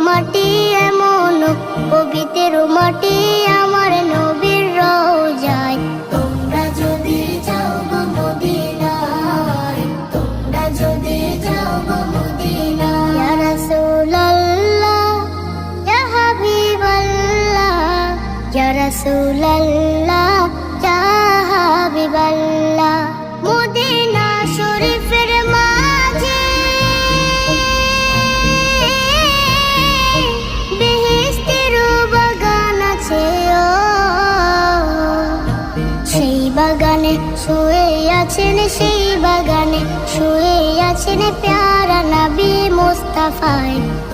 মাটি এমন পবিত্র মাটি আমার নবীর রওজায়। তোমরা যদি যাও গো মদিনায়, তোমরা যদি যাও গো মদিনায়। ইয়া রাসূলুল্লাহ ইয়া হাবিবাল্লাহ, ইয়া রাসূলুল্লাহ ইয়া হাবিবাল্লাহ। মদিনা শরীফের মাঝে বেহেশতের বাগান আছে, সেই বাগানে শুয়ে আছেন, সেই বাগানে শুয়ে আছেন প্যারা নবী মুস্তাফা।